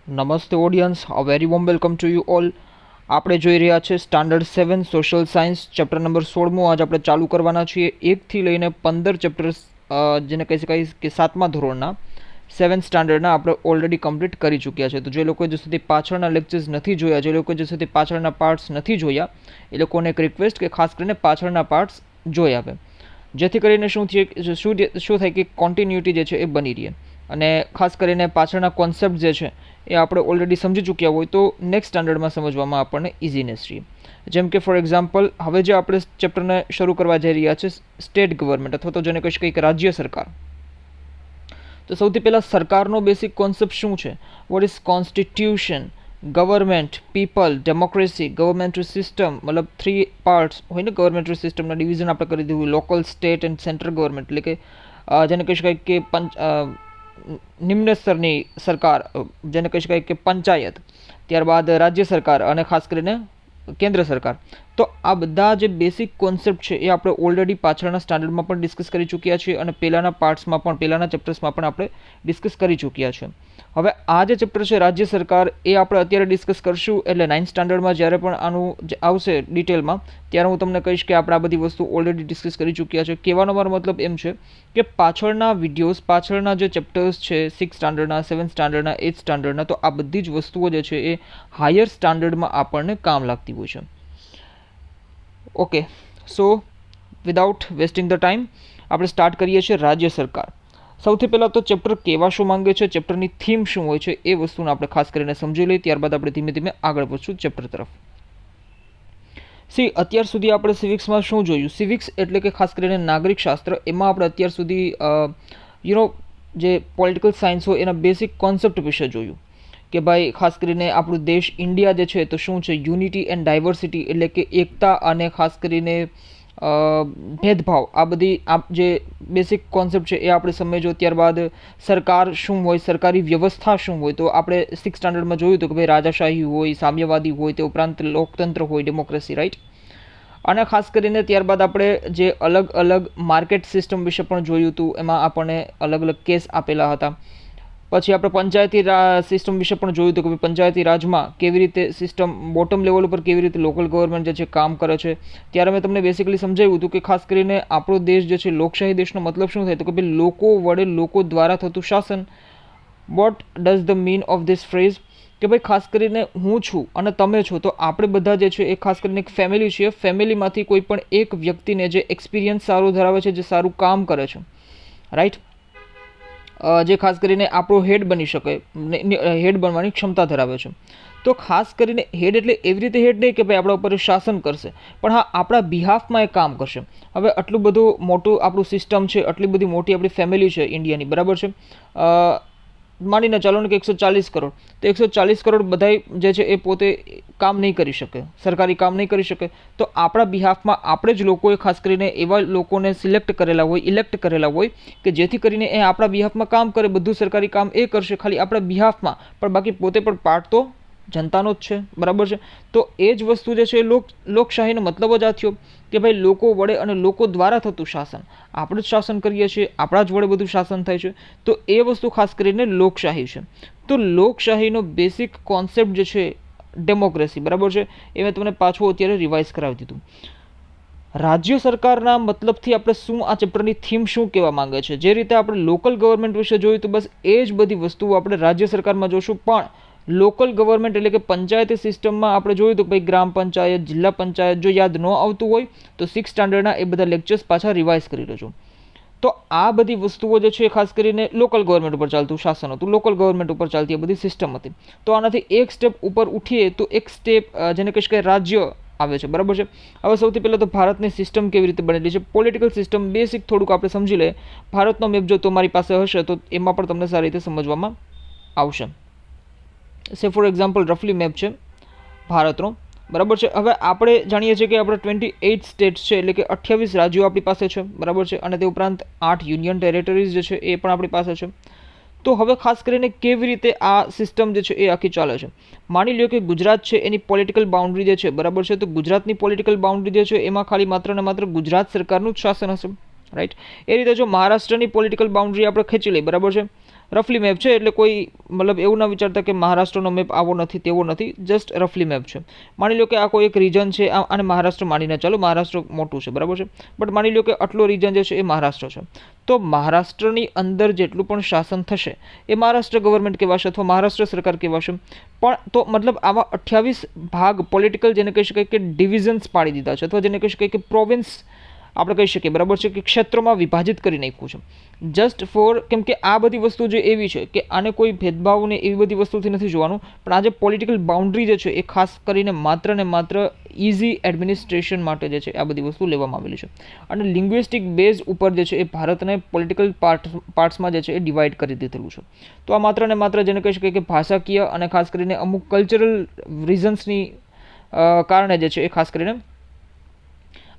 નમસ્તે audience, a very warm welcome to you all. આપણે જોઈ રહ્યા છે standard 7 social science chapter number 16. આજ આપણે ચાલુ કરવાના છીએ 1થી લઈને 15 ચેપ્ટર્સ, જેને કહી શકાય કે 7મા ધોરણના 7th સ્ટાન્ડર્ડના આપણે ઓલરેડી કમ્પ્લીટ કરી ચૂક્યા છે. તો જે લોકોએ જે સુધી પાછળના લેક્ચર્સ નથી જોયા, જે લોકોએ જે સુધી પાછળના પાર્ટ્સ નથી જોયા, એ લોકોને એક રિક્વેસ્ટ કે ખાસ કરીને પાછળના પાર્ટ્સ જોઈ આવે, જેથી કરીને શું થાય કે કન્ટિન્યુટી જે છે એ બની રહે. અને ખાસ કરીને પાછળના કોન્સેપ્ટ જે છે એ આપણે ઓલરેડી સમજી ચૂક્યા હોય તો નેક્સ્ટ સ્ટાન્ડર્ડમાં સમજવામાં આપણને ઇઝીનેસ રહે. જેમ કે ફોર એક્ઝામ્પલ, હવે જે આપણે ચેપ્ટરને શરૂ કરવા જઈ રહ્યા છે સ્ટેટ ગવર્મેન્ટ, અથવા તો જેને કહી શકાય કે રાજ્ય સરકાર. તો સૌથી પહેલાં સરકારનો બેસિક કોન્સેપ્ટ શું છે? What is constitution, government, people, democracy, ગવર્મેન્ટરી સિસ્ટમ, મતલબ 3 પાર્ટ્સ હોય ને ગવર્મેન્ટરી સિસ્ટમના ડિવિઝન આપણે કરી દીધું. Local, state and central government, એટલે કે જેને કહી શકાય કે નિમ્ન સ્તરની સરકાર, જેને કહી શકાય કે પંચાયત, ત્યારબાદ રાજ્ય સરકાર અને ખાસ કરીને કેન્દ્ર સરકાર. તો આ બધા જે બેસિક કોન્સેપ્ટ છે એ આપણે ઓલરેડી પાછળના સ્ટાન્ડર્ડમાં પણ ડિસ્કસ કરી ચૂક્યા છીએ અને પહેલાંના પાર્ટ્સમાં પણ, પહેલાંના ચેપ્ટર્સમાં પણ આપણે ડિસ્કસ કરી ચૂક્યા છે. હવે આ જે ચેપ્ટર છે રાજ્ય સરકાર, એ આપણે અત્યારે ડિસ્કસ કરશું. એટલે 9th સ્ટાન્ડર્ડમાં જ્યારે પણ આનું આવશે ડિટેલમાં, ત્યારે હું તમને કહીશ કે આપણે આ બધી વસ્તુ ઓલરેડી ડિસ્કસ કરી ચૂક્યા છે. કહેવાનો મારો મતલબ એમ છે કે પાછળના વિડીયોઝ, પાછળના જે ચેપ્ટર્સ છે 6th સ્ટાન્ડર્ડના, 7th સ્ટાન્ડર્ડના, 8th સ્ટાન્ડર્ડના, તો આ બધી જ વસ્તુઓ જે છે એ હાયર સ્ટાન્ડર્ડમાં આપણને કામ લાગતી હોય છે. Okay, so without wasting the time આપણે સ્ટાર્ટ કરીએ છીએ રાજ્ય સરકાર. સૌથી પહેલાં તો ચેપ્ટર કહેવા શું માંગે છે, ચેપ્ટરની થીમ શું હોય છે, એ વસ્તુને આપણે ખાસ કરીને સમજી લઈએ. ત્યારબાદ આપણે ધીમે ધીમે આગળ વધશું ચેપ્ટર તરફ. અત્યાર સુધી આપણે સિવિક્સમાં શું જોયું? સિવિક્સ એટલે કે ખાસ કરીને નાગરિક શાસ્ત્ર. એમાં આપણે અત્યાર સુધી જે પોલિટિકલ સાયન્સ હોય એના બેસિક કોન્સેપ્ટ વિશે જોયું કે ભાઈ ખાસ કરીને આપણું દેશ ઇન્ડિયા જે છે તો શું છે? યુનિટી એન્ડ ડાયવર્સિટી, એટલે કે એકતા અને ખાસ કરીને ભેદભાવ, આ બધી જે બેસિક કોન્સેપ્ટ છે એ આપણે સમજો. ત્યારબાદ સરકાર શું હોય, સરકારી વ્યવસ્થા શું હોય, તો આપણે 6th સ્ટાન્ડર્ડમાં જોયું હતું કે ભાઈ રાજાશાહી હોય, સામ્યવાદી હોય, તે ઉપરાંત લોકતંત્ર હોય, ડેમોક્રેસી, રાઈટ. અને ખાસ કરીને ત્યારબાદ આપણે જે અલગ અલગ માર્કેટ સિસ્ટમ વિશે પણ જોયું હતું, એમાં આપણને અલગ અલગ કેસ આપેલા હતા. પછી આપણે પંચાયતી સિસ્ટમ વિશે પણ જોયું હતું કે પંચાયતી રાજમાં કેવી રીતે સિસ્ટમ બોટમ લેવલ ઉપર કેવી રીતે લોકલ ગવર્મેન્ટ જે છે કામ કરે છે. ત્યારે મેં તમને બેસિકલી સમજાવ્યું હતું કે ખાસ કરીને આપણો દેશ જે છે લોકશાહી દેશનો મતલબ શું થાય, તો કે ભાઈ લોકો વડે, લોકો દ્વારા થતું શાસન. What does the mean of this phrase? કે ભાઈ ખાસ કરીને હું છું અને તમે છો, તો આપણે બધા જે છે એ ખાસ કરીને એક ફેમિલી છીએ. ફેમિલીમાંથી કોઈ પણ એક વ્યક્તિને જે એક્સપિરિયન્સ સારો ધરાવે છે, જે સારું કામ કરે છે, રાઈટ, જે ખાસ કરીને આપણો હેડ બની શકે, હેડ બનવાની ક્ષમતા ધરાવે છે. તો ખાસ કરીને હેડ એટલે એવી રીતે હેડ નહીં કે ભાઈ આપણા ઉપર શાસન કરશે, પણ હા આપણા બિહાફમાં એ કામ કરશે. હવે આટલું બધું મોટું આપણું સિસ્ટમ છે, આટલી બધી મોટી આપણી ફેમિલી છે ઇન્ડિયાની, બરાબર છે. માનીને ચાલો ને કે 140 કરોડ, તો 140 કરોડ બધા જે છે એ પોતે કામ નહીં કરી શકે, સરકારી કામ નહીં કરી શકે. તો આપણા બિહાફમાં આપણે જ લોકોએ ખાસ કરીને એવા લોકોને સિલેક્ટ કરેલા હોય, ઇલેક્ટ કરેલા હોય કે જેથી કરીને એ આપણા બિહાફમાં કામ કરે. બધું સરકારી કામ એ કરશે ખાલી આપણા બિહાફમાં, પણ બાકી પોતે પણ પાર્ટ તો જનતાનો જ છે, બરાબર છે. તો એ જ વસ્તુ જે છે એ લોકશાહીનો મતલબ જ આ થયો કે ભાઈ લોકો વડે અને લોકો દ્વારા થતું શાસન. આપણે જ શાસન કરીએ છીએ, આપણા જ વડે બધું શાસન થાય છે. તો એ વસ્તુ ખાસ કરીને લોકશાહી છે. તો લોકશાહીનો બેસિક કોન્સેપ્ટ જે છે ડેમોક્રેસી, બરાબર છે, એ મેં તમને પાછું અત્યારે રિવાઇઝ કરાવી દીધું. રાજ્ય સરકારના મતલબથી આપણે શું, આ ચેપ્ટરની થીમ શું કહેવા માંગે છે? જે રીતે આપણે લોકલ ગવર્મેન્ટ વિશે જોયું તો બસ એ જ બધી વસ્તુઓ આપણે રાજ્ય સરકારમાં જોશું. પણ લોકલ ગવર્મેન્ટ એટલે કે પંચાયતી સિસ્ટમમાં આપણે જોયું તો ભાઈ ગ્રામ પંચાયત, જિલ્લા પંચાયત, જો યાદ ન આવતું હોય તો 6th સ્ટાન્ડર્ડના એ બધા લેક્ચર્સ પાછા રિવાઇઝ કરી લેજો. તો આ બધી વસ્તુઓ જે છે ખાસ કરીને લોકલ ગવર્મેન્ટ ઉપર ચાલતું શાસન હતું, લોકલ ગવર્મેન્ટ ઉપર ચાલતી આ બધી સિસ્ટમ હતી. તો આનાથી એક સ્ટેપ ઉપર ઉઠીએ તો એક સ્ટેપ જેને કહી શકાય રાજ્ય આવે છે, બરાબર છે. હવે સૌથી પહેલાં તો ભારતની સિસ્ટમ કેવી રીતે બનેલી છે, પોલિટિકલ સિસ્ટમ બેસિક થોડુંક આપણે સમજી લઈએ. ભારતનો મેપ જો તમારી પાસે હશે તો એમાં પણ તમને સારી રીતે સમજવામાં આવશે. ફોર એક્ઝામ્પલ રફલી મેપ છે ભારતનો, બરાબર છે. હવે આપણે જાણીએ છીએ કે આપણે 28 સ્ટેટ્સ છે, એટલે કે 28 રાજ્યો આપણી પાસે છે, બરાબર છે. અને તે ઉપરાંત 8 યુનિયન ટેરેટરીઝ જે છે એ પણ આપણી પાસે છે. તો હવે ખાસ કરીને કેવી રીતે આ સિસ્ટમ જે છે એ આખી ચાલે છે. માની લો કે ગુજરાત છે, એની પોલિટિકલ બાઉન્ડ્રી જે છે, બરાબર છે. તો ગુજરાતની પોલિટિકલ બાઉન્ડ્રી જે છે એમાં ખાલી માત્ર ને માત્ર ગુજરાત સરકારનું જ શાસન હશે, રાઈટ. એ રીતે જો મહારાષ્ટ્રની પોલિટિકલ બાઉન્ડ્રી આપણે ખેંચી લઈએ, બરાબર છે, રફલી મેપ છે, એટલે કોઈ મતલબ એવું ના વિચારતા કે મહારાષ્ટ્રનો મેપ આવો નથી તેવો નથી, જસ્ટ રફલી મેપ છે. માની લો કે આ કોઈ એક રીજન છે, આને મહારાષ્ટ્ર માનીને ચાલો, મહારાષ્ટ્ર મોટું છે, બરાબર છે, બટ માની લો કે આટલો રીજન જે છે એ મહારાષ્ટ્ર છે. તો મહારાષ્ટ્રની અંદર જેટલું પણ શાસન થશે એ મહારાષ્ટ્ર ગવર્મેન્ટ કહેવાશે અથવા મહારાષ્ટ્ર સરકાર કહેવાશે. પણ તો મતલબ આવા 28 ભાગ પોલિટિકલ, જેને કહી શકાય કે ડિવિઝન્સ પાડી દીધા છે, અથવા જેને કહી શકાય કે પ્રોવિન્સ આપણે કહી શકીએ, બરાબર છે, કે ક્ષેત્રોમાં વિભાજિત કરી નાખ્યું છે. જસ્ટ ફોર, કેમ કે આ બધી વસ્તુ જે એવી છે કે આને કોઈ ભેદભાવને એવી બધી વસ્તુથી નથી જોવાનું, પણ આ જે પોલિટિકલ બાઉન્ડ્રી જે છે એ ખાસ કરીને માત્ર ને માત્ર ઇઝી એડમિનિસ્ટ્રેશન માટે જે છે આ બધી વસ્તુ લેવામાં આવેલી છે. અને લિંગ્વિસ્ટિક બેઝ ઉપર જે છે એ ભારતને પોલિટિકલ પાર્ટ્સમાં જે છે એ ડિવાઈડ કરી દીધેલું છે. તો આ માત્ર ને માત્ર જેને કહી શકાય કે ભાષાકીય અને ખાસ કરીને અમુક કલ્ચરલ રીઝન્સની કારણે જે છે એ ખાસ કરીને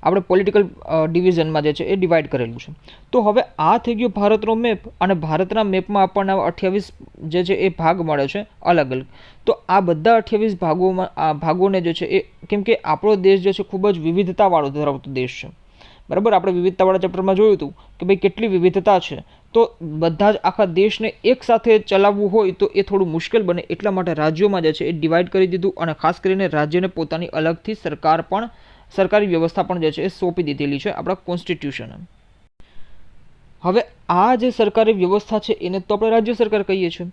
આપણે પોલિટિકલ ડિવિઝનમાં જે છે એ ડિવાઈડ કરેલું છે. તો હવે આ થઈ ગયો ભારતનો મેપ, અને ભારતના મેપમાં આપણને 28 જે છે એ ભાગ મળે છે અલગ અલગ. તો આ બધા 28 ભાગોને જે છે એ, કેમ કે આપણો દેશ જે છે ખૂબ જ વિવિધતાવાળો ધરાવતો દેશ છે, બરાબર. આપણે વિવિધતાવાળા ચેપ્ટરમાં જોયું હતું કે ભાઈ કેટલી વિવિધતા છે, તો બધા જ આખા દેશને એક સાથે ચલાવવું હોય તો એ થોડું મુશ્કેલ બને, એટલા માટે રાજ્યોમાં જે છે એ ડિવાઈડ કરી દીધું, અને ખાસ કરીને રાજ્યને પોતાની અલગથી સરકારી વ્યવસ્થા પણ જે છે એ સોંપી દીધેલી છે આપણા કોન્સ્ટિટ્યુશને. હવે આ જે સરકારી વ્યવસ્થા છે એને તો આપણે રાજ્ય સરકાર કહીએ છીએ.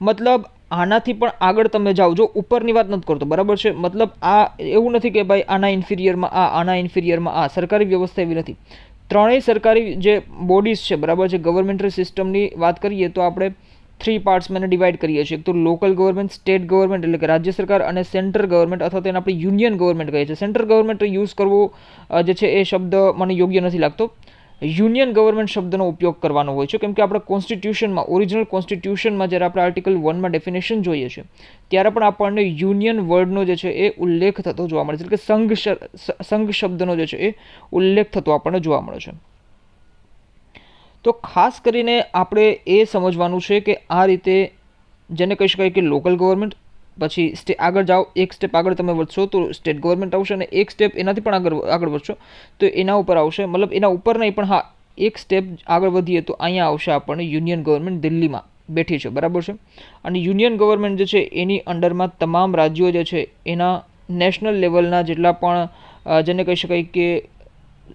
મતલબ આનાથી પણ આગળ તમે જાઓ, જો ઉપરની વાત નથી કરતો, બરાબર છે, મતલબ આ એવું નથી કે ભાઈ આના ઇન્ફિરિયરમાં આના ઇન્ફિરિયરમાં સરકારી વ્યવસ્થા એવી નથી. ત્રણેય સરકારી જે બોડીઝ છે, બરાબર છે, ગવર્મેન્ટરી સિસ્ટમની વાત કરીએ તો આપણે 3 પાર્ટ્સમાં ડિવાઈડ કરીએ છીએ. એક તો લોકલ ગવર્મેન્ટ, સ્ટેટ ગવર્મેન્ટ એટલે કે રાજ્ય સરકાર, અને સેન્ટ્રલ ગવર્મેન્ટ અથવા તેને આપણે યુનિયન ગવર્મેન્ટ કહીએ છીએ. સેન્ટ્રલ ગવર્મેન્ટ યુઝ કરવો જે છે એ શબ્દ મને યોગ્ય નથી લાગતો. યુનિયન ગવર્મેન્ટ શબ્દનો ઉપયોગ કરવાનો હોય છે, કેમ કે આપણે કોન્સ્ટિટ્યુશનમાં, ઓરિજિનલ કોન્સ્ટિટ્યુશનમાં જ્યારે આપણે આર્ટિકલ 1માં ડેફિનેશન જોઈએ છીએ ત્યારે પણ આપણને યુનિયન વર્ડનો જે છે એ ઉલ્લેખ થતો જોવા મળે છે, એટલે કે સંઘ શબ્દનો જે છે એ ઉલ્લેખ થતો આપણને જોવા મળે છે. તો ખાસ કરીને આપણે એ સમજવાનું છે કે આ રીતે જેને કહી શકાય કે લોકલ ગવર્મેન્ટ, પછી આગળ જાઓ, એક સ્ટેપ આગળ તમે વધશો તો સ્ટેટ ગવર્મેન્ટ આવશે, અને એક સ્ટેપ એનાથી પણ આગળ વધશો તો એના ઉપર આવશે, મતલબ એના ઉપર નહીં પણ હા એક સ્ટેપ આગળ વધીએ તો અહીંયા આવશે આપણને યુનિયન ગવર્મેન્ટ દિલ્હીમાં બેઠી છે, બરાબર છે. અને યુનિયન ગવર્મેન્ટ જે છે એની અંડરમાં તમામ રાજ્યો જે છે એના નેશનલ લેવલના જેટલા પણ જેને કહી શકાય કે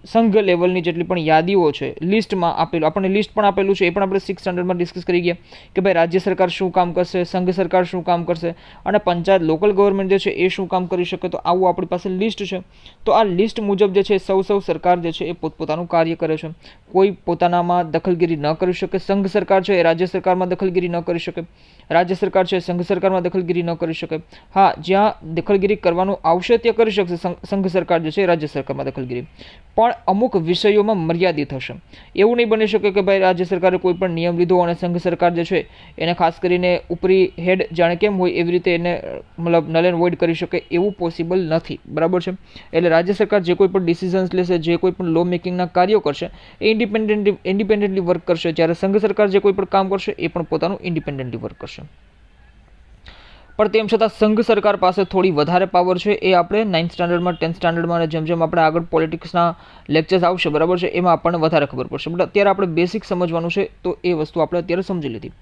સંઘ લેવલની જેટલી પણ યાદીઓ છે લિસ્ટમાં આપેલું, આપણને લિસ્ટ પણ આપેલું છે, એ પણ આપણે 6th સ્ટાન્ડર્ડમાં ડિસ્કસ કરી ગયા કે ભાઈ રાજ્ય સરકાર શું કામ કરશે, સંઘ સરકાર શું કામ કરશે, અને પંચાયત લોકલ ગવર્મેન્ટ જે છે એ શું કામ કરી શકે. તો આવું આપણી પાસે લિસ્ટ છે. તો આ લિસ્ટ મુજબ જે છે સૌ સરકાર જે છે એ પોતપોતાનું કાર્ય કરે છે. કોઈ પોતાનામાં દખલગીરી ન કરી શકે. સંઘ સરકાર છે એ રાજ્ય સરકારમાં દખલગીરી ન કરી શકે, રાજ્ય સરકાર છે સંઘ સરકારમાં દખલગીરી ન કરી શકે. હા, જ્યાં દખલગીરી કરવાનું આવશે ત્યાં કરી શકશે સંઘ સરકાર જે છે રાજ્ય સરકારમાં દખલગીરી, પણ અમુક વિષયોમાં મર્યાદિત હશે. એવું નહીં બની શકે કે ભાઈ રાજ્ય સરકારે કોઈ પણ નિયમ લીધો અને સંઘ સરકાર જે છે એને ખાસ કરીને ઉપરી હેડ જાણે કેમ હોય એવી રીતે એને મતલબ નલ એન્ડ વોઇડ કરી શકે, એવું પોસિબલ નથી, બરાબર છે. એટલે રાજ્ય સરકાર જે કોઈ પણ ડિસિઝન્સ લેશે, જે કોઈ પણ લો મેકિંગના કાર્યો કરશે એ ઇન્ડિપેન્ડન્ટલી વર્ક કરશે, જ્યારે સંઘ સરકાર જે કોઈ પણ કામ કરશે એ પણ પોતાનું ઇન્ડિપેન્ડન્ટલી વર્ક કરશે. પણ તેમ છતાં સંઘ સરકાર પાસે થોડી વધારે પાવર છે, એ આપણે 9th સ્ટાન્ડર્ડમાં, 10th સ્ટાન્ડર્ડમાં અને જેમ જેમ આપણે આગળ પોલિટિક્સના લેક્ચર્સ આવશે, બરાબર છે, એમાં આપણને વધારે ખબર પડશે. બટ અત્યારે આપણે બેસિક સમજવાનું છે, તો એ વસ્તુ આપણે અત્યારે સમજી લીધી.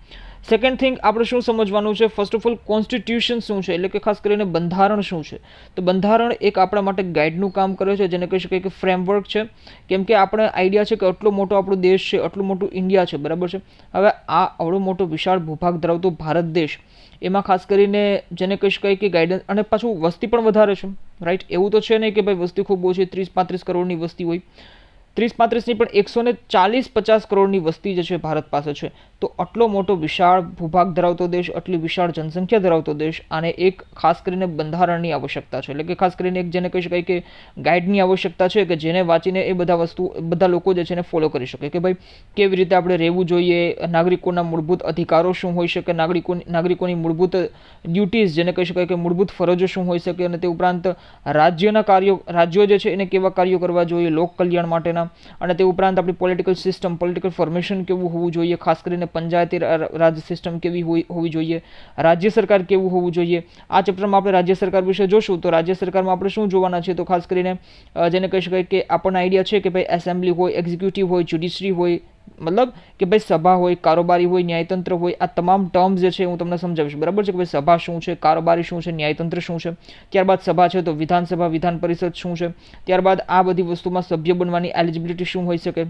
સેકન્ડ થિંગ આપણે શું સમજવાનું છે, ફર્સ્ટ ઓફ ઓલ કોન્સ્ટિટ્યુશન શું છે, એટલે કે ખાસ કરીને બંધારણ શું છે. તો બંધારણ એક આપણા માટે ગાઈડનું કામ કરે છે, જેને કહી શકાય કે ફ્રેમવર્ક છે, કેમ કે આપણે આઈડિયા છે કે આટલો મોટો આપણો દેશ છે, આટલું મોટું ઇન્ડિયા છે, બરાબર છે. હવે આ આવડો મોટો વિશાળ ભૂભાગ ધરાવતો ભારત દેશ, એમાં ખાસ કરીને જેને કહી શકાય કે ગાઈડન્સ, અને પાછું વસ્તી પણ વધારે છે, રાઈટ. એવું તો છે નહીં કે ભાઈ વસ્તી ખૂબ ઓછી, 30-35 કરોડની વસ્તી હોય, 30-35 નહીં પણ 140-50 કરોડની વસ્તી જે છે ભારત પાસે છે. તો આટલો મોટો વિશાળ ભૂભાગ ધરાવતો દેશ, આટલી વિશાળ જનસંખ્યા ધરાવતો દેશ, આને એક ખાસ કરીને બંધારણની આવશ્યકતા છે, એટલે કે ખાસ કરીને એક જેને કહી શકાય કે ગાઈડની આવશ્યકતા છે, કે જેને વાંચીને એ બધા લોકો જે છે એને ફોલો કરી શકે કે ભાઈ કેવી રીતે આપણે રહેવું જોઈએ, નાગરિકોના મૂળભૂત અધિકારો શું હોઈ શકે, નાગરિકોની મૂળભૂત ડ્યુટીઝ જેને કહી શકાય કે મૂળભૂત ફરજો શું હોઈ શકે, અને તે ઉપરાંત રાજ્યો જે છે એને કેવા કાર્યો કરવા જોઈએ લોક કલ્યાણ માટેના, અને તે ઉપરાંત આપણી પોલિટિકલ સિસ્ટમ, પોલિટિકલ ફોર્મેશન કેવું હોવું જોઈએ, ખાસ કરીને પંચાયતી રાજ સિસ્ટમ કેવી હોવી જોઈએ, રાજ્ય સરકાર કેવું હોવું જોઈએ. આ ચેપ્ટરમાં આપણે રાજ્ય સરકાર વિશે જોશું. તો રાજ્ય સરકારમાં આપણે શું જોવાના છે, તો ખાસ કરીને જેને કહી શકાય કે આપણને આઈડિયા છે કે ભાઈ એસેમ્બલી હોય, એક્ઝિક્યુટિવ હોય, જ્યુડિશરી હોય, મતલબ કે ભાઈ સભા હોય, કારોબારી હોય, ન્યાયતંત્ર હોય. આ તમામ ટર્મ્સ જે છે હું તમને સમજાવીશ, બરાબર છે, કે ભાઈ સભા શું છે, કારોબારી શું છે, ન્યાયતંત્ર શું છે. ત્યારબાદ સભા છે તો વિધાનસભા, વિધાન પરિષદ શું છે. ત્યારબાદ આ બધી વસ્તુમાં સભ્ય બનવાની એલિજિબિલિટી શું હોઈ શકે.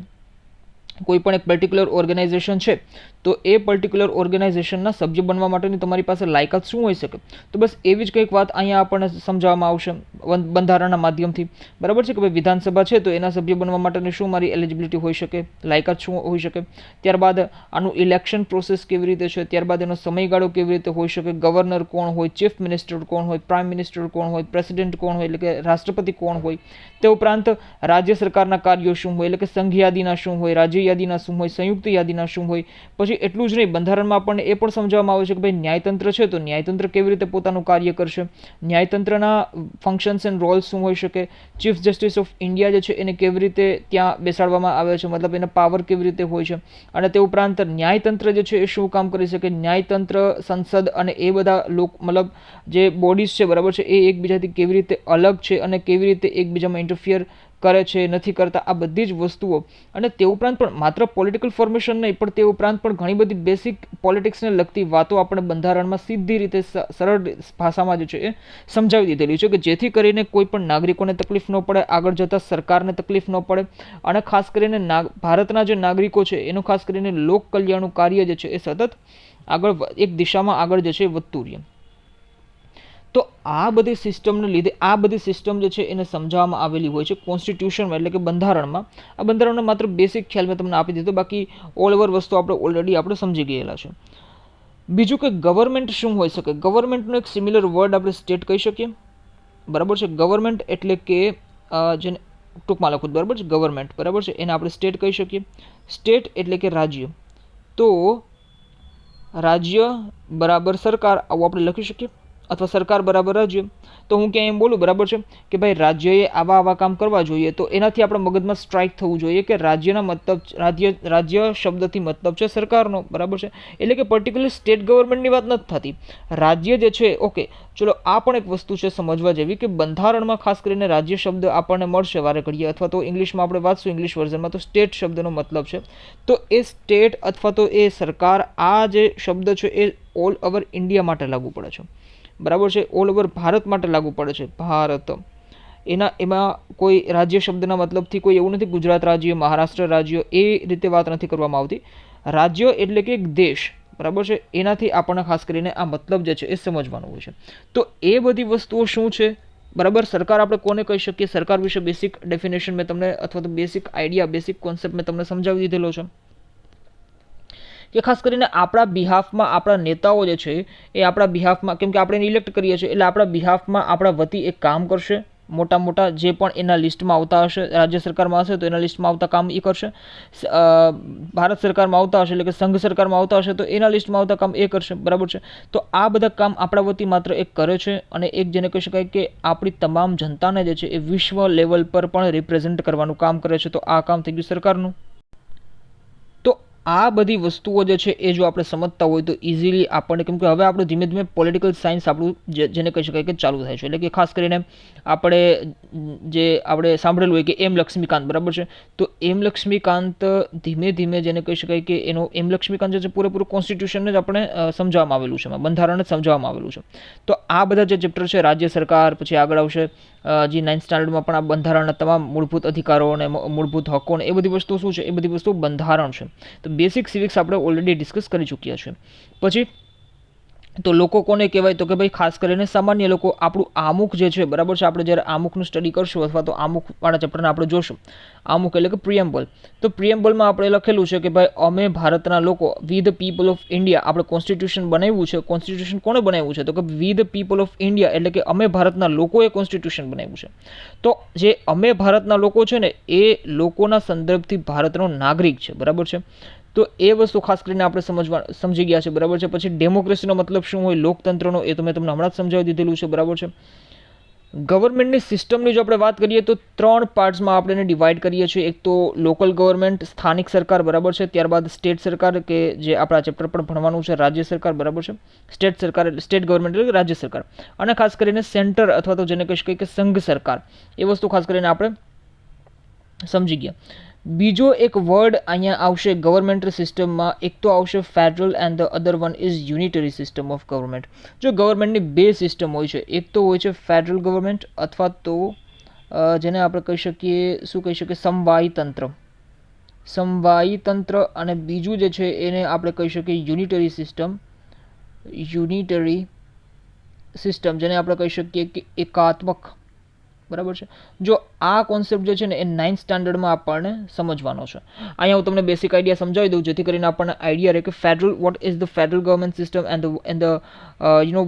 કોઈ પણ એક પર્ટિક્યુલર ઓર્ગેનાઇઝેશન છે તો એ પર્ટિક્યુલર ઓર્ગેનાઇઝેશનના સભ્ય બનવા માટેની તમારી પાસે લાયકાત શું હોઈ શકે. તો બસ એવી જ કંઈક વાત અહીંયા આપણને સમજાવવામાં આવશે બંધારણના માધ્યમથી, બરાબર છે, કે ભાઈ વિધાનસભા છે તો એના સભ્ય બનવા માટેની શું મારી એલિજિબિલિટી હોઈ શકે, લાયકાત શું હોઈ શકે. ત્યારબાદ આનું ઇલેક્શન પ્રોસેસ કેવી રીતે છે, ત્યારબાદ એનો સમયગાળો કેવી રીતે હોઈ શકે, ગવર્નર કોણ હોય, ચીફ મિનિસ્ટર કોણ હોય, પ્રાઇમ મિનિસ્ટર કોણ હોય, પ્રેસિડેન્ટ કોણ હોય એટલે કે રાષ્ટ્રપતિ કોણ હોય. તે ઉપરાંત રાજ્ય સરકારના કાર્યો શું હોય એટલે કે સંઘ યાદીના શું હોય, રાજ્ય યાદીના શું હોય, સંયુક્ત યાદીના શું હોય. પછી એટલું જ નહીં, બંધારણમાં આપણને એ પણ સમજાવવામાં આવે છે કે ભાઈ ન્યાયતંત્ર છે તો ન્યાયતંત્ર કેવી રીતે પોતાનું કાર્ય કરશે, ન્યાયતંત્રના ફંક્શન્સ એન્ડ રોલ્સ શું હોઈ શકે, ચીફ જસ્ટિસ ઓફ ઇન્ડિયા જે છે એને કેવી રીતે ત્યાં બેસાડવામાં આવે છે, મતલબ એના પાવર કેવી રીતે હોય છે. અને તે ઉપરાંત ન્યાયતંત્ર જે છે એ શું કામ કરી શકે, ન્યાયતંત્ર, સંસદ અને એ બધા મતલબ જે બોડીઝ છે, બરાબર છે, એ એકબીજાથી કેવી રીતે અલગ છે અને કેવી રીતે એકબીજામાં ઇન્ટરફિયર કરે છે, નથી કરતા. આ બધી જ વસ્તુઓ. અને તે ઉપરાંત પણ માત્ર પોલિટિકલ ફોર્મેશન નહીં, પણ તે ઉપરાંત પણ ઘણી બધી બેસિક પોલિટિક્સને લગતી વાતો આપણે બંધારણમાં સીધી રીતે સરળ ભાષામાં જે છે એ સમજાવી દીધેલી છે, કે જેથી કરીને કોઈ પણ નાગરિકોને તકલીફ ન પડે, આગળ જતાં સરકારને તકલીફ ન પડે. અને ખાસ કરીને ભારતના જે નાગરિકો છે એનું ખાસ કરીને લોક કલ્યાણનું કાર્ય જે છે એ સતત આગળ એક દિશામાં આગળ જે છે એ વધતું રહે. તો આ બધી સિસ્ટમને લીધે આ બધી સિસ્ટમ જે છે એને સમજાવવામાં આવેલી હોય છે કોન્સ્ટિટ્યુશનમાં, એટલે કે બંધારણમાં. આ બંધારણનો માત્ર બેસિક ખ્યાલ મેં તમને આપી દીધો, બાકી ઓલ ઓવર વસ્તુ આપણે સમજી ગયેલા છે. બીજું કે ગવર્મેન્ટ શું હોઈ શકે. ગવર્મેન્ટનો એક સિમિલર વર્ડ આપણે સ્ટેટ કહી શકીએ, બરાબર છે. ગવર્મેન્ટ એટલે કે જેને ટૂંકમાં લખું, બરાબર છે, ગવર્મેન્ટ, બરાબર છે, એને આપણે સ્ટેટ કહી શકીએ. સ્ટેટ એટલે કે રાજ્ય. તો રાજ્ય બરાબર સરકાર, આવું આપણે લખી શકીએ, અથવા સરકાર બરાબર રાજ્ય. તો હું ક્યાં એમ બોલું, બરાબર છે, કે ભાઈ રાજ્યએ આવા કામ કરવા જોઈએ, તો એનાથી આપણા મગજમાં સ્ટ્રાઇક થવું જોઈએ કે રાજ્યના મતલબ રાજ્ય શબ્દથી મતલબ છે સરકારનો, બરાબર છે. એટલે કે પર્ટિક્યુલર સ્ટેટ ગવર્મેન્ટની વાત નથી થતી, રાજ્ય જે છે. ઓકે, ચલો આ પણ એક વસ્તુ છે સમજવા જેવી, કે બંધારણમાં ખાસ કરીને રાજ્ય શબ્દ આપણને મળશે વારે ઘડીએ, અથવા તો ઇંગ્લિશમાં આપણે વાંચશું ઇંગ્લિશ વર્ઝનમાં તો સ્ટેટ શબ્દનો મતલબ છે. તો એ સ્ટેટ અથવા તો એ સરકાર, આ જે શબ્દ છે એ ઓલ ઓવર ઇન્ડિયા માટે લાગુ પડે છે, બરાબર છે, ઓલ ઓવર ભારત માટે લાગુ પડે છે. ભારત એમાં કોઈ રાજ્ય શબ્દના મતલબથી કોઈ એવું નથી ગુજરાત રાજ્ય, મહારાષ્ટ્ર રાજ્ય, એ રીતે વાત નથી કરવામાં આવતી. રાજ્ય એટલે કે એક દેશ, બરાબર છે, એનાથી આપણને ખાસ કરીને આ મતલબ જે છે એ સમજવાનું હોય છે. તો એ બધી વસ્તુઓ શું છે, બરાબર. સરકાર આપણે કોને કહી શકીએ, સરકાર વિશે બેસિક ડેફિનેશન મેં તમને, અથવા તો બેસિક આઈડિયા, બેસિક કોન્સેપ્ટ મેં તમને સમજાવી દીધેલો છે, કે ખાસ કરીને આપણા બિહાફમાં આપણા નેતાઓ જે છે એ આપણા બિહાફમાં, કેમ કે આપણે એને ઇલેક્ટ કરીએ છીએ, એટલે આપણા બિહાફમાં આપણા વતી એક કામ કરશે. મોટા જે પણ એના લિસ્ટમાં આવતા હશે, રાજ્ય સરકારમાં હશે તો એના લિસ્ટમાં આવતા કામ એ કરશે, ભારત સરકારમાં આવતા હશે એટલે કે સંઘ સરકારમાં આવતા હશે તો એના લિસ્ટમાં આવતા કામ એ કરશે, બરાબર છે. તો આ બધા કામ આપણા વતી માત્ર એક કરે છે, અને એક જેને કહી શકાય કે આપણી તમામ જનતાને જે છે એ વિશ્વ લેવલ પર પણ રિપ્રેઝેન્ટ કરવાનું કામ કરે છે. તો આ કામ થઈ ગયું સરકારનું. આ બધી વસ્તુઓ જે છે એ જો આપણે સમજતા હોય તો ઇઝીલી આપણને, કેમ કે હવે આપણે ધીમે ધીમે પોલિટિકલ સાયન્સ આપણું જેને કહી શકાય કે ચાલુ થાય છે. એટલે કે ખાસ કરીને આપણે સાંભળેલું હોય કે એમ લક્ષ્મીકાંત, બરાબર છે. તો એમ લક્ષ્મીકાંત ધીમે ધીમે જેને કહી શકાય કે એનો એમ લક્ષ્મીકાંત જે છે પૂરેપૂરું કોન્સ્ટિટ્યુશનને જ આપણે સમજાવવામાં આવેલું છે, બંધારણ જ સમજાવવામાં આવેલું છે. તો આ બધા જે ચેપ્ટર છે, રાજ્ય સરકાર, પછી આગળ આવશે જે 9th સ્ટાન્ડર્ડમાં પણ આ બંધારણના તમામ મૂળભૂત અધિકારો અને મૂળભૂત હકો એ બધી વસ્તુ શું છે, એ બધી વસ્તુ બંધારણ છે. તો બેસિક સિવિક્સ આપણે ઓલરેડી ડિસ્કસ કરી ચૂક્યા છે. પછી તો લોકો કોને કહેવાય, તો કે ભાઈ ખાસ કરીને સામાન્ય લોકો. આપણું આમુખ જે છે, બરાબર છે, આપણે જ્યારે આમુખનું સ્ટડી કરશું અથવા તો આમુખવાળા ચેપ્ટરને આપણે જોશું, આમુખ એટલે કે પ્રિએમ્બલ. તો પ્રિએમ્બલમાં આપણે લખેલું છે કે ભાઈ અમે ભારતના લોકો, વી ધ પીપલ ઓફ ઇન્ડિયા, આપણે કોન્સ્ટિટ્યુશન બનાવ્યું છે. કોન્સ્ટિટ્યુશન કોણે બનાવ્યું છે, તો કે વી ધ પીપલ ઓફ ઇન્ડિયા, એટલે કે અમે ભારતના લોકોએ કોન્સ્ટિટ્યુશન બનાવ્યું છે. તો જે અમે ભારતના લોકો છે ને, એ લોકોના સંદર્ભથી ભારતનો નાગરિક છે, બરાબર છે. તો એ વસ્તુ ખાસ કરીને આપણે સમજી ગયા છે, બરાબર છે. પછી ડેમોક્રેસીનો મતલબ શું હોય, લોકતંત્રનો, એ તો મેં તમને હમણાં જ સમજાવી દીધેલું છે, બરાબર છે. ગવર્મેન્ટની સિસ્ટમની જો આપણે વાત કરીએ તો 3 પાર્ટ્સમાં આપણે એને ડિવાઈડ કરીએ છીએ. એક તો લોકલ ગવર્મેન્ટ, સ્થાનિક સરકાર, બરાબર છે. ત્યારબાદ સ્ટેટ સરકાર, કે જે આપણા ચેપ્ટર પર ભણવાનું છે, રાજ્ય સરકાર, બરાબર છે. સ્ટેટ સરકાર એટલે સ્ટેટ ગવર્મેન્ટ એટલે રાજ્ય સરકાર, અને ખાસ કરીને સેન્ટર અથવા તો જેને કહી શકાય કે સંઘ સરકાર, એ વસ્તુ ખાસ કરીને આપણે સમજી ગયા. બીજો એક વર્ડ અહીંયા આવશે ગવર્મેન્ટ સિસ્ટમમાં. એક તો આવશે federal and the other one is unitary system of government. જો ગવર્મેન્ટની બે સિસ્ટમ હોય છે, એક તો હોય છે ફેડરલ ગવર્મેન્ટ અથવા તો જેને આપણે કહી શકીએ, શું કહી શકીએ, સમવાયી તંત્ર. સમવાયી તંત્ર, અને બીજું જે છે એને આપણે કહી શકીએ યુનિટરી સિસ્ટમ. યુનિટરી સિસ્ટમ જેને આપણે કહી શકીએ કે એકાત્મક, બરાબર છે. જો આ કોન્સેપ્ટ જે છે ને એ 9th સ્ટાન્ડર્ડમાં આપણને સમજવાનો છે. અહીંયા હું તમને બેસિક આઈડિયા સમજાવી દઉં જેથી કરીને આપણને આઈડિયા રહે કે federal, what is the federal government system and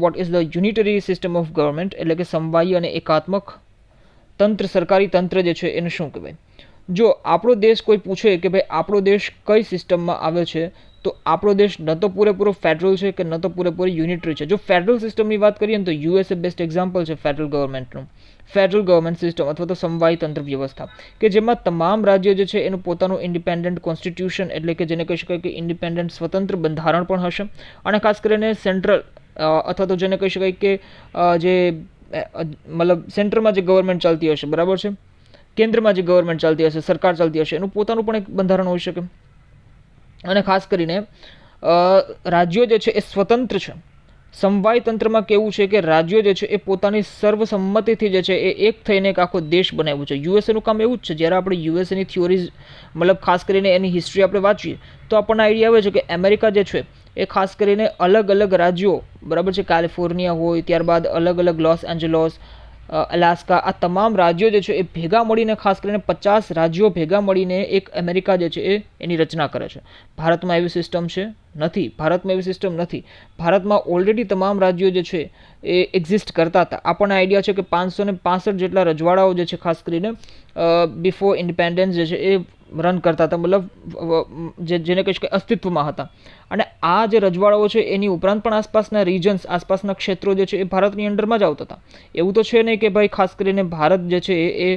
what is the unitary system of government, એટલે કે સમવાયી અને એકાત્મક તંત્ર, સરકારી તંત્ર જે છે એને શું કહેવાય. જો આપણો દેશ કોઈ પૂછે કે ભાઈ આપણો દેશ કઈ સિસ્ટમમાં આવે છે, તો આપણો દેશ ન તો પૂરેપૂરો ફેડરલ છે કે ન તો પૂરેપૂરી યુનિટરી છે. જો ફેડરલ સિસ્ટમની વાત કરીએ ને તો યુએસએ બેસ્ટ એક્ઝામ્પલ છે ફેડરલ ગવર્મેન્ટનું. ફેડરલ ગવર્મેન્ટ સિસ્ટમ અથવા તો સમવાયી તંત્ર વ્યવસ્થા, કે જેમાં તમામ રાજ્યો જે છે એનું પોતાનું ઇન્ડિપેન્ડન્ટ કોન્સ્ટિટ્યુશન, એટલે કે જેને કહી શકાય કે ઇન્ડિપેન્ડન્ટ સ્વતંત્ર બંધારણ પણ હશે, અને ખાસ કરીને સેન્ટ્રલ અથવા તો જેને કહી શકાય કે જે મતલબ સેન્ટરમાં જે ગવર્મેન્ટ ચાલતી હશે, બરાબર છે, કેન્દ્રમાં જે ગવર્મેન્ટ ચાલતી હશે, સરકાર ચાલતી હશે, એનું પોતાનું પણ એક બંધારણ હોઈ શકે. અને ખાસ કરીને રાજ્યો જે છે એ સ્વતંત્ર છે. સમવાય તંત્રમાં કેવું છે કે રાજ્યો જે છે એ પોતાની સર્વસંમતિથી જે છે એ એક થઈને એક આખો દેશ બનાવ્યો છે. યુએસએનું કામ એવું જ છે. જ્યારે આપણે યુએસએની થિયોરીઝ મતલબ ખાસ કરીને એની હિસ્ટ્રી આપણે વાંચીએ તો આપણને આઈડિયા આવે છે કે અમેરિકા જે છે એ ખાસ કરીને અલગ અલગ રાજ્યો, બરાબર છે, કેલિફોર્નિયા હોય, ત્યારબાદ અલગ અલગ લોસ એન્જલોસ, અલાસ્કા, આ તમામ રાજ્યો જે છે એ ભેગા મળીને, ખાસ કરીને 50 રાજ્યો ભેગા મળીને એક અમેરિકા જે છે એ એની રચના કરે છે. ભારતમાં એવી સિસ્ટમ છે નથી. ભારતમાં એવી સિસ્ટમ નથી. ભારતમાં ઓલરેડી તમામ રાજ્યો જે છે એ એક્ઝિસ્ટ કરતા હતા. આપણને આઈડિયા છે કે 565 જેટલા રજવાડાઓ જે છે ખાસ કરીને બિફોર ઇન્ડિપેન્ડન્સ જે છે એ રન કરતા હતા, મતલબ જેને કહી શકાય અસ્તિત્વમાં હતા. અને આ જે રજવાડાઓ છે એની ઉપરાંત પણ આસપાસના રિજન્સ, આસપાસના ક્ષેત્રો જે છે એ ભારતની અંડરમાં જ આવતા હતા. એવું તો છે નહીં કે ભાઈ ખાસ કરીને ભારત જે છે એ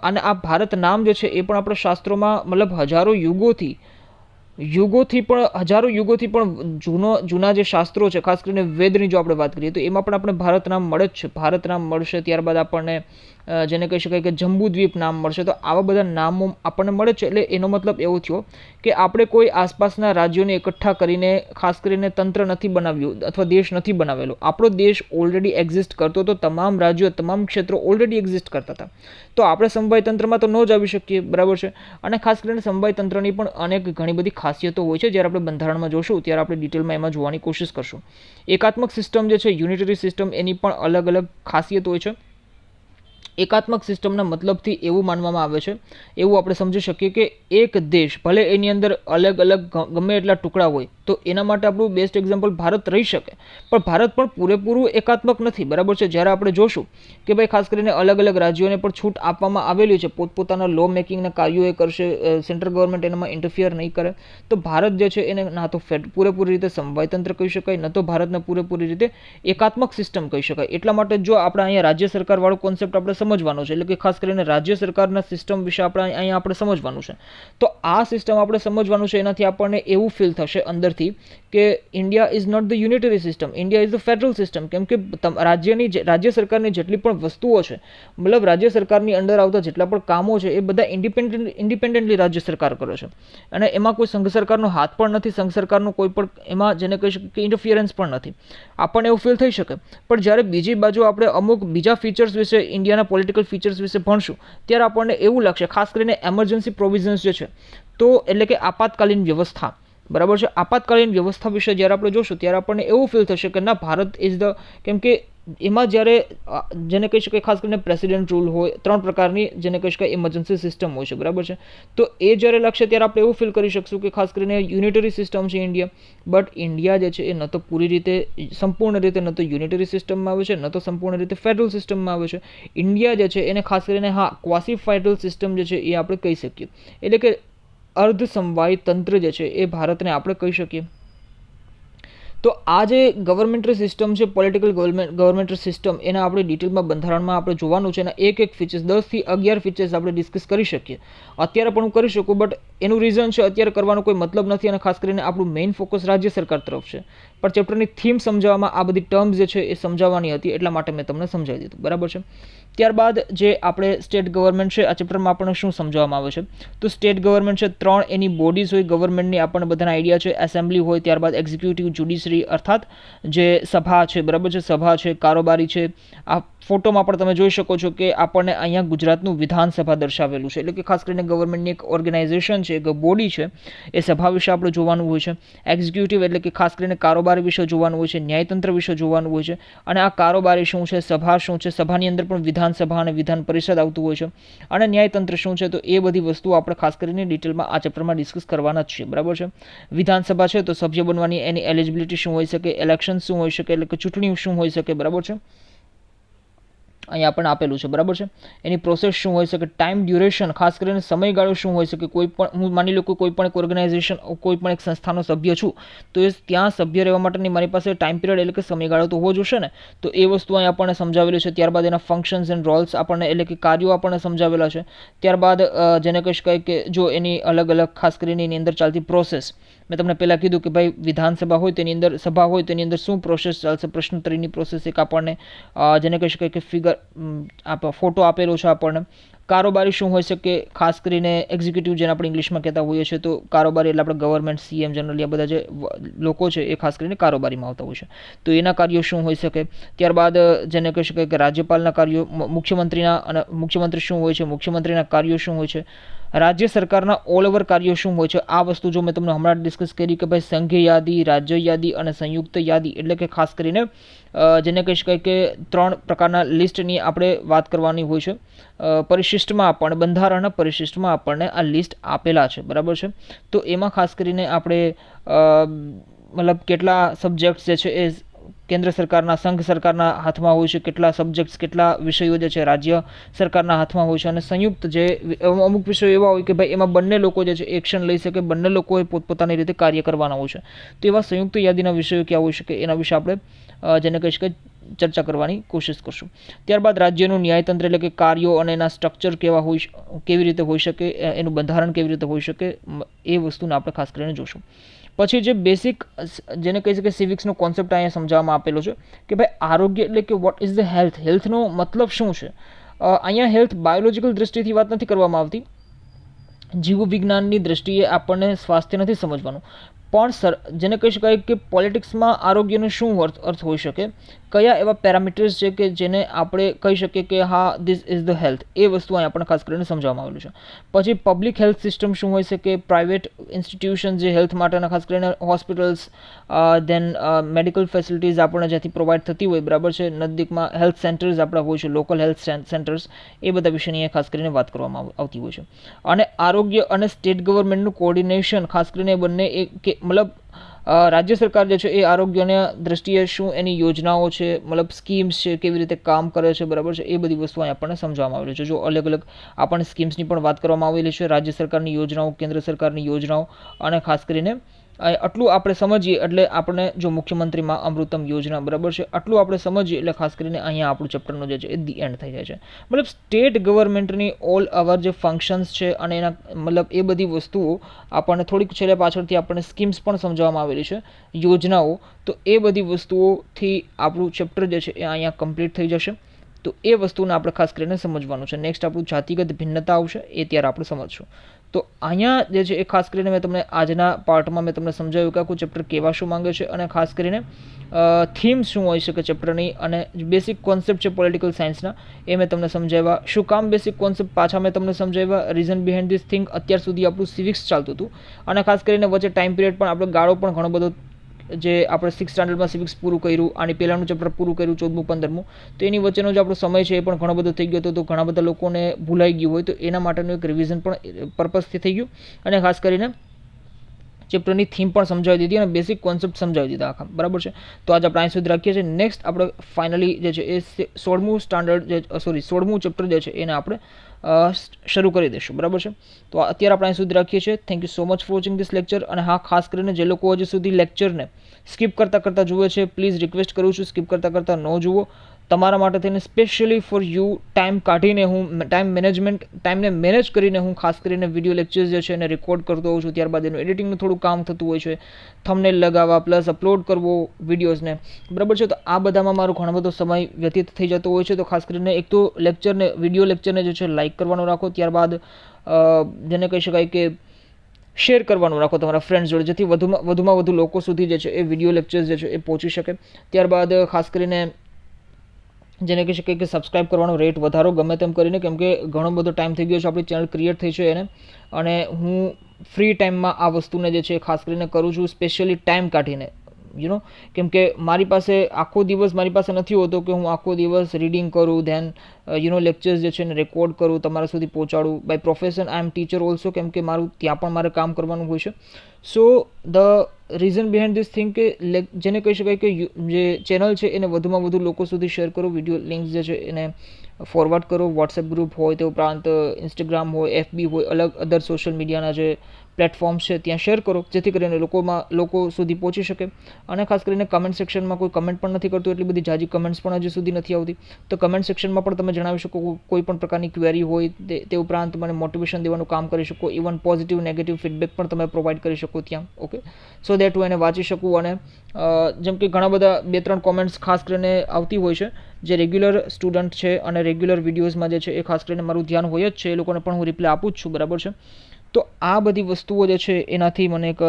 અને આ ભારત નામ જે છે એ પણ આપણા શાસ્ત્રોમાં મતલબ હજારો યુગોથી પણ જૂના જે શાસ્ત્રો છે, ખાસ કરીને વેદની જો આપણે વાત કરીએ તો એમાં પણ આપણે ભારત નામ મળે જ છે. ભારત નામ મળશે, ત્યારબાદ આપણને જેને કહી શકાય કે જંબુદ્વીપ નામ મળશે. તો આવા બધા નામો આપણને મળે છે. એટલે એનો મતલબ એવો થયો કે આપણે કોઈ આસપાસના રાજ્યોને એકઠા કરીને ખાસ કરીને તંત્ર નથી બનાવ્યું અથવા દેશ નથી બનાવેલો. આપણો દેશ ઓલરેડી એક્ઝિસ્ટ કરતો હતો. તમામ રાજ્યો, તમામ ક્ષેત્રો ઓલરેડી એક્ઝિસ્ટ કરતા હતા. તો આપણે સમવાય તંત્રમાં તો ન જ આવી શકીએ, બરાબર છે. અને ખાસ કરીને સમવાય તંત્રની પણ ઘણી બધી ખાસિયતો હોય છે. જ્યારે આપણે બંધારણમાં જોશું ત્યારે આપણે ડિટેલમાં એમાં જોવાની કોશિશ કરશું. એકાત્મક સિસ્ટમ જે છે, યુનિટરી સિસ્ટમ, એની પણ અલગ અલગ ખાસિયત હોય છે. એકાત્મક સિસ્ટમના મતલબથી એવું માનવામાં આવે છે, એવું આપણે સમજી શકીએ કે એક દેશ ભલે એની અંદર અલગ અલગ ગમે એટલા ટુકડા હોય તો એના માટે આપણું બેસ્ટ એક્ઝામ્પલ ભારત રહી શકે, પણ ભારત પણ પૂરેપૂરું એકાત્મક નથી, બરાબર છે. જ્યારે આપણે જોશું કે ભાઈ ખાસ કરીને અલગ અલગ રાજ્યોને પણ છૂટ આપવામાં આવેલી છે, પોતપોતાના લો મેકિંગના કાર્યો એ કરશે, સેન્ટ્રલ ગવર્મેન્ટ એનામાં ઇન્ટરફિયર નહીં કરે. તો ભારત જે છે એને ના તો પૂરેપૂરી રીતે સમવાય તંત્ર કહી શકાય, ન તો ભારતને પૂરેપૂરી રીતે એકાત્મક સિસ્ટમ કહી શકાય. એટલા માટે જો આપણે અહીંયા રાજ્ય સરકાર વાળો કોન્સેપ્ટ આપણે સમજવાનો છે, એટલે કે ખાસ કરીને રાજ્ય સરકારના સિસ્ટમ વિશે અહીંયા આપણે સમજવાનું છે. તો આ સિસ્ટમ આપણે સમજવાનું છે. એનાથી આપણને એવું ફીલ થશે અંદરથી કે India is not the unitary system, India is the federal system. કેમ કે રાજ્ય સરકારની જેટલી પણ વસ્તુઓ છે, મતલબ રાજ્ય સરકારની અંડર આવતા જેટલા પણ કામો છે, એ બધા ઇન્ડિપેન્ડન્ટલી રાજ્ય સરકાર કરે છે. અને એમાં કોઈ સંઘ સરકારનો હાથ પણ નથી, સંઘ સરકારનો કોઈ પણ એમાં જેને કહી શકીએ કે ઇન્ટરફિયરન્સ પણ નથી. આપણને એવું ફીલ થઈ શકે. પણ જ્યારે બીજી બાજુ આપણે અમુક બીજા ફીચર્સ વિશે, ઇન્ડિયાના પોલિટિકલ ફીચર્સ વિશે ભણશું ત્યારે આપણને એવું લાગશે, ખાસ કરીને એમરજન્સી પ્રોવિઝન્સ જે છે, તો એટલે કે આપાતકાલીન વ્યવસ્થા, બરાબર છે. આપાતકાલીન વ્યવસ્થા વિશે જ્યારે આપણે જોશું ત્યારે આપણને એવું ફીલ થશે કે ના, ભારત ઇઝ ધ, કેમ કે એમાં જ્યારે જેને કહી શકાય ખાસ કરીને પ્રેસિડેન્ટ રૂલ હોય, 3 પ્રકારની જેને કહી શકાય ઇમરજન્સી સિસ્ટમ હોય છે, બરાબર છે. તો એ જ્યારે લાગશે ત્યારે આપણે એવું ફીલ કરી શકશું કે ખાસ કરીને યુનિટરી સિસ્ટમ છે ઇન્ડિયા. બટ ઇન્ડિયા જે છે એ ન તો પૂરી રીતે, સંપૂર્ણ રીતે ન તો યુનિટરી સિસ્ટમમાં આવે છે, ન તો સંપૂર્ણ રીતે ફેડરલ સિસ્ટમમાં આવે છે. ઇન્ડિયા જે છે એને ખાસ કરીને ક્વાસી ફેડરલ સિસ્ટમ જે છે એ આપણે કહી શકીએ. એટલે કે અર્ધ સમવાય તંત્ર જે છે એ ભારતને આપણે કહી શકીએ. તો આ જે ગવર્મેન્ટરી સિસ્ટમ છે, પોલિટિકલ ગવર્મેન્ટરી સિસ્ટમ, એના આપણે ડિટેલમાં બંધારણમાં આપણે જોવાનું છે. એના એક ફીચર્સ 10 થી 11 ફીચર્સ આપણે ડિસ્કસ કરી શકીએ. અત્યારે પણ હું કરી શકું, બટ એનું રીઝન છે અત્યારે કરવાનો કોઈ મતલબ નથી, અને ખાસ કરીને આપણું મેઇન ફોકસ રાજ્ય સરકાર તરફ છે. પણ ચેપ્ટરની થીમ સમજાવવામાં આ બધી ટર્મ્સ જે છે એ સમજાવવાની હતી, એટલા માટે મેં તમને સમજાવી દીધું. બરાબર છે. ત્યારબાદ જે આપણે સ્ટેટ ગવર્મેન્ટ છે, આ ચેપ્ટરમાં આપણને શું સમજાવવામાં આવે છે, તો સ્ટેટ ગવર્મેન્ટ છે, 3 એની બોડીઝ હોય ગવર્મેન્ટની, આપણને બધાના આઈડિયા છે. એસેમ્બલી હોય, ત્યારબાદ એક્ઝિક્યુટિવ, જ્યુડિશરી અર્થાત જે સભા છે, બરાબર છે, સભા છે, કારોબારી છે. આ ફોટોમાં પણ તમે જોઈ શકો છો કે આપણને અહીંયા ગુજરાતનું વિધાનસભા દર્શાવેલું છે, એટલે કે ખાસ કરીને ગવર્મેન્ટની એક ઓર્ગેનાઇઝેશન છે, એક બોડી છે, એ સભા વિશે આપણે જોવાનું હોય છે. એક્ઝિક્યુટિવ એટલે કે ખાસ કરીને કારોબારી વિશે જોવાનું હોય છે, ન્યાયતંત્ર વિશે જોવાનું હોય છે, અને આ કારોબારી શું છે, સભા શું છે, સભાની અંદર પણ વિધાનસભા અને વિધાન પરિષદ આવતું હોય છે, અને ન્યાયતંત્ર શું છે, તો એ બધી વસ્તુઓ આપણે ખાસ કરીને ડિટેલમાં આ ચેપ્ટરમાં ડિસ્કસ કરવાના જ છે. બરાબર છે. વિધાનસભા છે તો સભ્ય બનવાની એની એલિજિબિલિટી શું હોઈ શકે, ઇલેક્શન શું હોઈ શકે, એટલે કે ચૂંટણી શું હોઈ શકે. બરાબર છે. અહીંયા પણ આપેલું છે. બરાબર છે. એની પ્રોસેસ શું હોઈ શકે, ટાઈમ ડ્યુરેશન, ખાસ કરીને સમયગાળો શું હોઈ શકે. કોઈ પણ હું માની લો કે કોઈ પણ એક ઓર્ગેનાઇઝેશન, કોઈ પણ એક સંસ્થાનો સભ્ય છું, તો એ ત્યાં સભ્ય રહેવા માટેની મારી પાસે ટાઈમ પિરિયડ એટલે કે સમયગાળો તો હોવો જોઈશે ને. તો એ વસ્તુ અહીં આપણને સમજાવેલી છે. ત્યારબાદ એના ફંક્શન્સ એન્ડ રોલ્સ આપણને એટલે કે કાર્યો આપણને સમજાવેલા છે. ત્યારબાદ જેને કહી શકાય કે જો એની અલગ અલગ ખાસ કરીને એની અંદર ચાલતી પ્રોસેસ, મેં તમને પહેલાં કીધું કે ભાઈ વિધાનસભા હોય તેની અંદર, સભા હોય તેની અંદર શું પ્રોસેસ ચાલશે. પ્રશ્નોત્તરીની પ્રોસેસ એક આપણને જેને કહી શકાય કે ફિગર ફોટો આપેલો છે આપણને. કારોબારી શું હોઈ શકે, ખાસ કરીને એક્ઝિક્યુટિવ જેને આપણે ઇંગ્લિશમાં કહેતા હોઈએ છીએ, તો કારોબારી એટલે આપણે ગવર્મેન્ટ, સીએમ, જનરલી આ બધા જે લોકો છે એ ખાસ કરીને કારોબારીમાં આવતા હોય છે, તો એના કાર્યો શું હોઈ શકે. ત્યારબાદ જેને કહી શકાય કે રાજ્યપાલના કાર્યો, મુખ્યમંત્રીના, અને મુખ્યમંત્રી શું હોય છે, મુખ્યમંત્રીના કાર્યો શું હોય છે, રાજ્ય સરકારના ઓલ ઓવર કાર્યો શું હોય છે. આ વસ્તુ જો મેં તમને હમણાં ડિસ્કસ કરી કે ભાઈ સંઘીય યાદી, રાજ્ય યાદી અને સંયુક્ત યાદી, એટલે કે ખાસ કરીને જેને કહી શકાય કે 3 પ્રકારના લિસ્ટની આપણે વાત કરવાની હોય છે. પરિશિષ્ટમાં આપણને, બંધારણના પરિશિષ્ટમાં આપણને આ લિસ્ટ આપેલા છે. બરાબર છે. તો એમાં ખાસ કરીને આપણે મતલબ કેટલા સબ્જેક્ટ્સ જે છે એ કેન્દ્ર સરકારના, સંઘ સરકારના હાથમાં હોય છે, કેટલા સબ્જેક્ટ્સ, કેટલા વિષયો જે છે રાજ્ય સરકારના હાથમાં હોય છે, અને સંયુક્ત જે અમુક વિષયો એવા હોય કે ભાઈ એમાં બંને લોકો જે છે એક્શન લઈ શકે, બંને લોકોએ પોતપોતાની રીતે કાર્ય કરવાના હોય છે. તો એવા સંયુક્ત યાદીના વિષયો ક્યાં હોઈ શકે, એના વિશે આપણે જેને કહી શકાય ચર્ચા કરવાની કોશિશ કરશું. ત્યારબાદ રાજ્યનું ન્યાયતંત્ર એટલે કે કાર્યો અને એના સ્ટ્રક્ચર કેવી રીતે હોઈ શકે, એનું બંધારણ કેવી રીતે હોઈ શકે, એ વસ્તુને આપણે ખાસ કરીને જોશું. પછી જે બેસિક જેને કહી શકાય સિવિક્સનો કોન્સેપ્ટ અહીંયા સમજાવવામાં આપેલો છે કે ભાઈ આરોગ્ય એટલે કે વોટ ઇઝ ધ હેલ્થ, હેલ્થનો મતલબ શું છે. અહીંયા હેલ્થ બાયોલોજિકલ દ્રષ્ટિથી વાત નથી કરવામાં આવતી, જીવવિજ્ઞાનની દ્રષ્ટિએ આપણને સ્વાસ્થ્ય નથી સમજવાનું, પણ જેને કહી શકાય કે પોલિટિક્સમાં આરોગ્યનો શું અર્થ હોઈ શકે, કયા એવા પેરામીટર્સ છે કે જેને આપણે કહી શકીએ કે હા ધીસ ઇઝ ધ હેલ્થ, એ વસ્તુ અહીં આપણને ખાસ કરીને સમજાવવામાં આવેલું છે. પછી પબ્લિક હેલ્થ સિસ્ટમ શું હોઈ શકે, પ્રાઇવેટ ઇન્સ્ટિટ્યુશન જે હેલ્થ માટેના, ખાસ કરીને હોસ્પિટલ્સ, દેન મેડિકલ ફેસિલિટીઝ આપણને જ્યાંથી પ્રોવાઈડ થતી હોય. બરાબર છે. નજદીકમાં હેલ્થ સેન્ટર્સ આપણા હોય છે, લોકલ હેલ્થ સેન્ટર્સ, એ બધા વિશેની અહીંયા ખાસ કરીને વાત કરવામાં આવતી હોય છે. અને આરોગ્ય અને સ્ટેટ ગવર્મેન્ટનું કોર્ડિનેશન, ખાસ કરીને બંને એક મતલબ રાજ્ય સરકાર જે છે એ આરોગ્યના દ્રષ્ટિએ શું એની યોજનાઓ છે, મતલબ સ્કીમ્સ છે, કેવી રીતે કામ કરે છે. બરાબર છે. એ બધી વસ્તુ આપણને સમજાવવામાં આવેલી છે. જો અલગ અલગ આપણને સ્કીમ્સની પણ વાત કરવામાં આવેલી છે, રાજ્ય સરકારની યોજનાઓ, કેન્દ્ર સરકારની યોજનાઓ, અને ખાસ કરીને આટલું આપણે સમજીએ એટલે આપણે જો મુખ્યમંત્રીમાં અમૃતમ યોજના, બરાબર છે, આટલું આપણે સમજીએ એટલે ખાસ કરીને અહીંયા આપણું ચેપ્ટરનો જે છે એ ધી એન્ડ થઈ જાય છે. મતલબ સ્ટેટ ગવર્મેન્ટની ઓલ ઓવર જે ફંક્શન્સ છે અને એના મતલબ એ બધી વસ્તુઓ આપણને થોડીક છેલ્લે પાછળથી આપણને સ્કીમ્સ પણ સમજાવવામાં આવેલી છે, યોજનાઓ, તો એ બધી વસ્તુઓથી આપણું ચેપ્ટર જે છે એ અહીંયા કમ્પ્લીટ થઈ જશે. તો એ વસ્તુને આપણે ખાસ કરીને સમજવાનું છે. નેક્સ્ટ આપણું જાતિગત ભિન્નતા આવશે, એ ત્યારે આપણે સમજશું. તો અહીંયા જે છે એ ખાસ કરીને મેં તમને આજના પાર્ટમાં મેં તમને સમજાવ્યું કે આખું ચેપ્ટર કેવા શું માંગે છે, અને ખાસ કરીને થીમ્સ શું હોઈ શકે ચેપ્ટરની, અને બેસિક કોન્સેપ્ટ છે પોલિટિકલ સાયન્સના એ મેં તમને સમજાવ્યા. શું કામ બેસિક કોન્સેપ્ટ પાછા મેં તમને સમજાવ્યા, રીઝન બિહાઇન્ડ ધીસ થિંગ. અત્યાર સુધી આપણું સિવિક્સ ચાલતું હતું, અને ખાસ કરીને વચ્ચે ટાઈમ પિરિયડ પણ આપણે ગાળો પણ ઘણો બધો, જે આપણે 6th સ્ટાન્ડર્ડમાં સિવિક્સ પૂરું કર્યું, આની પહેલાંનું ચેપ્ટર પૂરું કર્યું 14મું 15મું, તો એની વચ્ચેનો જે આપણો સમય છે એ પણ ઘણો બધો થઈ ગયો હતો. તો ઘણા બધા લોકોને ભૂલાઈ ગયું હોય, તો એના માટેનું એક રિવિઝન પણ પર્પઝથી થઈ ગયું, અને ખાસ કરીને ચેપ્ટરની થીમ પણ સમજાવી દીધી અને બેસિક કોન્સેપ્ટ સમજાવી દીધા આખા. બરાબર છે. તો આજે આપણે અહીં સુધી રાખીએ છીએ. નેક્સ્ટ આપણે ફાઇનલી જે છે એ 16મું ચેપ્ટર જે છે એને આપણે શરૂ કરી દઈશું, બરાબર છે. તો અત્યારે આપણે અહીં સુધી રાખીએ છીએ. Thank you so much for watching this lecture. અને હા, ખાસ કરીને જે લોકો હજી સુધી લેક્ચરને સ્કીપ કરતાં જુએ છે, પ્લીઝ રિક્વેસ્ટ કરું છું સ્કીપ કરતાં ન જુઓ. તમારા માટે થઈને સ્પેશિયલી ફોર યુ ટાઈમ કાઢીને હું ટાઈમને મેનેજ કરીને હું ખાસ કરીને વિડીયો લેક્ચર્સ જે છે એને રેકોર્ડ કરતો હોઉં છું. ત્યારબાદ એનું એડિટિંગનું થોડું કામ થતું હોય છે, થંબનેલ લગાવવા પ્લસ અપલોડ કરવો વિડીયોઝને, બરાબર છે. તો આ બધામાં મારો ઘણો બધો સમય વ્યતીત થઈ જતો હોય છે. તો ખાસ કરીને એક તો વિડીયો લેક્ચરને જે છે લાઇક કરવાનું રાખો. ત્યારબાદ જેને કહી શકાય કે શેર કરવાનું રાખો તમારા ફ્રેન્ડ્સ જોડે, જેથી વધુમાં વધુ લોકો સુધી જે છે એ વિડીયો લેક્ચર્સ જે છે એ પહોંચી શકે. ત્યારબાદ ખાસ કરીને જેને કહી શકાય કે સબસ્ક્રાઇબ કરવાનો રેટ વધારો ગમે તેમ કરીને, કેમ કે ઘણો બધો ટાઈમ થઈ ગયો છે આપણી ચેનલ ક્રિએટ થઈ છે એને, અને હું ફ્રી ટાઈમમાં આ વસ્તુને જે છે ખાસ કરીને કરું છું, સ્પેશિયલી ટાઈમ કાઢીને, કેમ કે મારી પાસે આખો દિવસ નથી હોતો કે હું આખો દિવસ રીડિંગ કરું, ધેન લેક્ચર્સ જે છે એને રેકોર્ડ કરું, તમારા સુધી પહોંચાડું. By profession I am teacher also, કેમ કે ત્યાં પણ મારે કામ કરવાનું હોય છે. So the reason behind this thing કે જેને કહી શકાય કે જે ચેનલ છે એને વધુમાં વધુ લોકો સુધી શેર કરો, વિડીયો લિંક્સ જે છે એને ફોરવર્ડ કરો. વોટ્સએપ ગ્રુપ હોય, તે ઉપરાંત ઇન્સ્ટાગ્રામ હોય, FB હોય, અલગ અધર સોશિયલ મીડિયાના જે પ્લેટફોર્મ્સ છે ત્યાં શેર કરો, જેથી કરીને લોકો સુધી પહોંચી શકે. અને ખાસ કરીને કમેન્ટ સેક્શનમાં કોઈ કમેન્ટ પણ નથી કરતું, એટલી બધી જાજી કમેન્ટ્સ પણ હજી સુધી નથી આવતી. તો કમેન્ટ સેક્શનમાં પણ તમે જણાવી શકો કોઈ પણ પ્રકારની ક્વેરી હોય, તે ઉપરાંત મને મોટિવેશન દેવાનું કામ કરી શકો. ઇવન પોઝિટિવ નેગેટિવ ફીડબેક પણ તમે પ્રોવાઈડ કરી શકો ત્યાં, ઓકે, સો દેટ હું એને વાંચી શકું. અને જેમ કે ઘણા બધા 2-3 કોમેન્ટ્સ ખાસ કરીને આવતી હોય છે જે રેગ્યુલર સ્ટુડન્ટ છે અને રેગ્યુલર વિડીયોઝમાં જે છે એ ખાસ કરીને મારું ધ્યાન હોય જ છે, એ લોકોને પણ હું રિપ્લાય આપું જ છું, બરાબર છે. તો આ બધી વસ્તુઓ જે છે એનાથી મને એક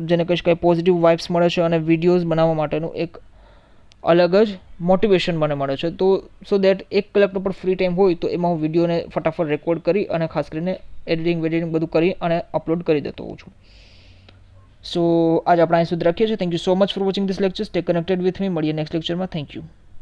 જેને કહી શકાય પોઝિટિવ વાઇબ્સ મળે છે, અને વિડીયોઝ બનાવવા માટેનું એક અલગ જ મોટિવેશન મને મળે છે. તો સો દેટ 1 કલાકનો પણ ફ્રી ટાઈમ હોય તો એમાં હું વિડીયોને ફટાફટ રેકોર્ડ કરી અને ખાસ કરીને એડિટિંગ બધું કરી અને અપલોડ કરી દેતો હોઉં છું. સો આજ આપણે અહીં સુધી રાખીએ છીએ. Thank you so much for watching this lecture. Stay connected with me. મળીએ નેક્સ્ટ લેક્ચરમાં. Thank you.